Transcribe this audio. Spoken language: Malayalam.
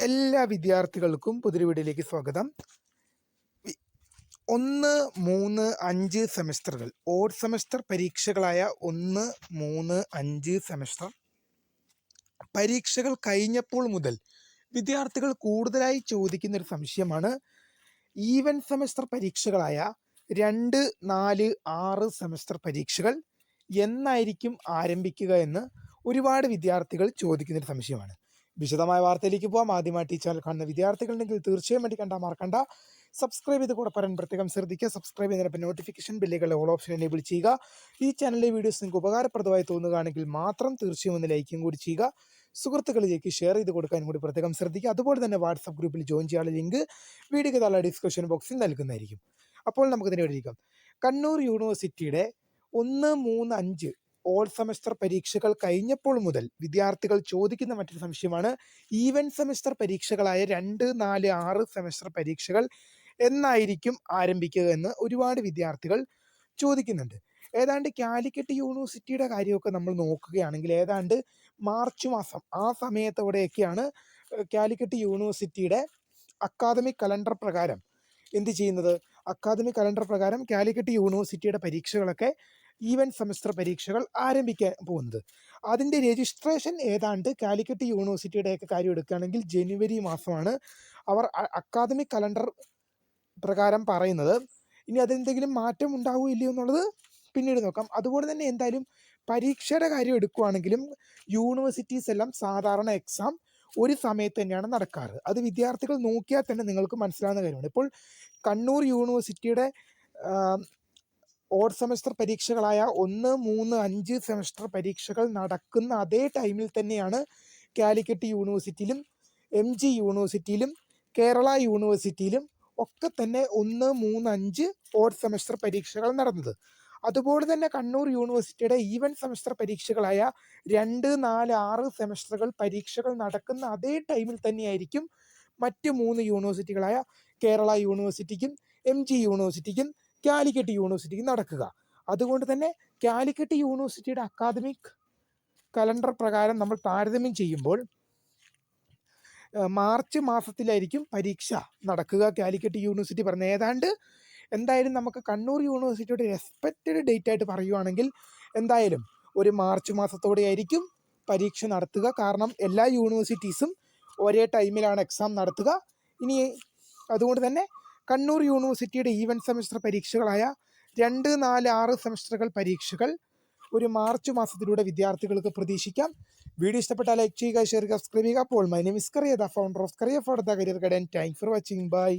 എല്ലാ വിദ്യാർത്ഥികൾക്കും പുതിയൊരു വീഡിയോയിലേക്ക് സ്വാഗതം. 1, 3, 5 സെമസ്റ്ററുകൾ ഓഡ് സെമസ്റ്റർ പരീക്ഷകളായ 1, 3, 5 സെമസ്റ്റർ പരീക്ഷകൾ കഴിഞ്ഞപ്പോൾ മുതൽ വിദ്യാർത്ഥികൾ കൂടുതലായി ചോദിക്കുന്ന ഒരു സംശയമാണ് ഈവൻ സെമസ്റ്റർ പരീക്ഷകളായ 2, 4, 6 സെമസ്റ്റർ പരീക്ഷകൾ എന്നായിരിക്കും ആരംഭിക്കുക എന്ന് ഒരുപാട് വിദ്യാർത്ഥികൾ ചോദിക്കുന്നൊരു സംശയമാണ്. വിശദമായ വാർത്തയിലേക്ക് പോകാം. ആദ്യമായിട്ട് ഈ ചാനൽ കാണുന്ന വിദ്യാർത്ഥികളുണ്ടെങ്കിൽ തീർച്ചയായും വേണ്ടി മറക്കണ്ട സബ്സ്ക്രൈബ് ചെയ്ത് കൂടെ പറയാൻ പ്രത്യേകം ശ്രദ്ധിക്കുക. സബ്സ്ക്രൈബ് ചെയ്തതിനൊപ്പം നോട്ടിഫിക്കേഷൻ ബില്ലുകളുടെ ഓൾ ഓപ്ഷൻ എനേബിൾ ചെയ്യുക. ഈ ചാനലിലെ വീഡിയോസ് നിങ്ങൾക്ക് ഉപകാരപ്രദമായി തോന്നുകയാണെങ്കിൽ മാത്രം തീർച്ചയായും ഒന്ന് ലൈക്കും കൂടി ചെയ്യുക. സുഹൃത്തുക്കളിലേക്ക് ഷെയർ ചെയ്ത് കൊടുക്കാനും കൂടി പ്രത്യേകം ശ്രദ്ധിക്കുക. അതുപോലെ തന്നെ വാട്സപ്പ് ഗ്രൂപ്പിൽ ജോയിൻ ചെയ്യാനുള്ള ലിങ്ക് വീഡിയോയ്ക്ക് താഴെ ഡിസ്ക്രിപ്ഷൻ ബോക്സിൽ നൽകുന്നതായിരിക്കും. അപ്പോൾ നമുക്കിതിനെ വിളിക്കാം. കണ്ണൂർ യൂണിവേഴ്സിറ്റിയുടെ 1, 3, 5 ഓൾ സെമസ്റ്റർ പരീക്ഷകൾ കഴിഞ്ഞപ്പോൾ മുതൽ വിദ്യാർത്ഥികൾ ചോദിക്കുന്ന മറ്റൊരു സംശയമാണ് ഈവൻ സെമസ്റ്റർ പരീക്ഷകളായ 2, 4, 6 സെമസ്റ്റർ പരീക്ഷകൾ എന്നായിരിക്കും ആരംഭിക്കുക എന്ന് ഒരുപാട് വിദ്യാർത്ഥികൾ ചോദിക്കുന്നുണ്ട്. ഏതാണ്ട് കാലിക്കറ്റ് യൂണിവേഴ്സിറ്റിയുടെ കാര്യമൊക്കെ നമ്മൾ നോക്കുകയാണെങ്കിൽ ഏതാണ്ട് മാർച്ച് മാസം ആ സമയത്തോടെയൊക്കെയാണ് കാലിക്കറ്റ് യൂണിവേഴ്സിറ്റിയുടെ അക്കാദമിക് കലണ്ടർ പ്രകാരം എന്ത് ചെയ്യുന്നത്. അക്കാദമിക് കലണ്ടർ പ്രകാരം കാലിക്കറ്റ് യൂണിവേഴ്സിറ്റിയുടെ പരീക്ഷകളൊക്കെ ഈവൻ സെമസ്റ്റർ പരീക്ഷകൾ ആരംഭിക്കാൻ പോകുന്നത്. അതിൻ്റെ രജിസ്ട്രേഷൻ ഏതാണ്ട് കാലിക്കറ്റ് യൂണിവേഴ്സിറ്റിയുടെയൊക്കെ കാര്യം എടുക്കുകയാണെങ്കിൽ ജനുവരി മാസമാണ് അവർ അക്കാദമിക് കലണ്ടർ പ്രകാരം പറയുന്നത്. ഇനി അതെന്തെങ്കിലും മാറ്റം ഉണ്ടാവുകയോ ഇല്ലയോ എന്നുള്ളത് പിന്നീട് നോക്കാം. അതുപോലെ തന്നെ എന്തായാലും പരീക്ഷയുടെ കാര്യം എടുക്കുകയാണെങ്കിലും യൂണിവേഴ്സിറ്റീസ് എല്ലാം സാധാരണ എക്സാം ഒരു സമയത്ത് തന്നെയാണ് നടക്കാറ്. അത് വിദ്യാർത്ഥികൾ നോക്കിയാൽ തന്നെ നിങ്ങൾക്ക് മനസ്സിലാവുന്ന കാര്യമാണ്. ഇപ്പോൾ കണ്ണൂർ യൂണിവേഴ്സിറ്റിയുടെ ഓഡ് സെമസ്റ്റർ പരീക്ഷകളായ 1, 3, 5 സെമസ്റ്റർ പരീക്ഷകൾ നടക്കുന്ന അതേ ടൈമിൽ തന്നെയാണ് കാലിക്കറ്റ് യൂണിവേഴ്സിറ്റിയിലും MG യൂണിവേഴ്സിറ്റിയിലും കേരള യൂണിവേഴ്സിറ്റിയിലും ഒക്കെ തന്നെ 1, 3, 5 ഓഡ് സെമസ്റ്റർ പരീക്ഷകൾ നടന്നത്. അതുപോലെ തന്നെ കണ്ണൂർ യൂണിവേഴ്സിറ്റിയുടെ ഈവൻ സെമസ്റ്റർ പരീക്ഷകളായ 2, 4, 6 സെമസ്റ്ററുകൾ പരീക്ഷകൾ നടക്കുന്ന അതേ ടൈമിൽ തന്നെയായിരിക്കും മറ്റ് 3 യൂണിവേഴ്സിറ്റികളായ കേരള യൂണിവേഴ്സിറ്റിക്കും MG യൂണിവേഴ്സിറ്റിക്കും കാലിക്കറ്റ് യൂണിവേഴ്സിറ്റിക്കും നടക്കുക. അതുകൊണ്ട് തന്നെ കാലിക്കറ്റ് യൂണിവേഴ്സിറ്റിയുടെ അക്കാദമിക് കലണ്ടർ പ്രകാരം നമ്മൾ താരതമ്യം ചെയ്യുമ്പോൾ മാർച്ച് മാസത്തിലായിരിക്കും പരീക്ഷ നടക്കുക. കാലിക്കറ്റ് യൂണിവേഴ്സിറ്റി പറഞ്ഞ ഏതാണ്ട് എന്തായാലും നമുക്ക് കണ്ണൂർ യൂണിവേഴ്സിറ്റിയുടെ എക്സ്പെക്റ്റഡ് ഡേറ്റ് ആയിട്ട് പറയുകയാണെങ്കിൽ എന്തായാലും ഒരു മാർച്ച് മാസത്തോടെ ആയിരിക്കും പരീക്ഷ നടത്തുക. കാരണം എല്ലാ യൂണിവേഴ്സിറ്റീസും ഒരേ ടൈമിലാണ് എക്സാം നടത്തുക. ഇനി അതുകൊണ്ട് തന്നെ കണ്ണൂർ യൂണിവേഴ്സിറ്റിയുടെ ഈവൻ സെമസ്റ്റർ പരീക്ഷകളായ 2, 4, 6 സെമസ്റ്ററുകൾ പരീക്ഷകൾ ഒരു മാർച്ച് മാസത്തിലൂടെ വിദ്യാർത്ഥികൾക്ക് പ്രതീക്ഷിക്കാം. വീഡിയോ ഇഷ്ടപ്പെട്ടാൽ ലൈക്ക് ചെയ്യുക, ഷെയർ ചെയ്യുക, സബ്സ്ക്രൈബ് ചെയ്യുക. അപ്പോൾ my name is Kariya, the founder of Kariya for the career guide. And thanks for watching. By.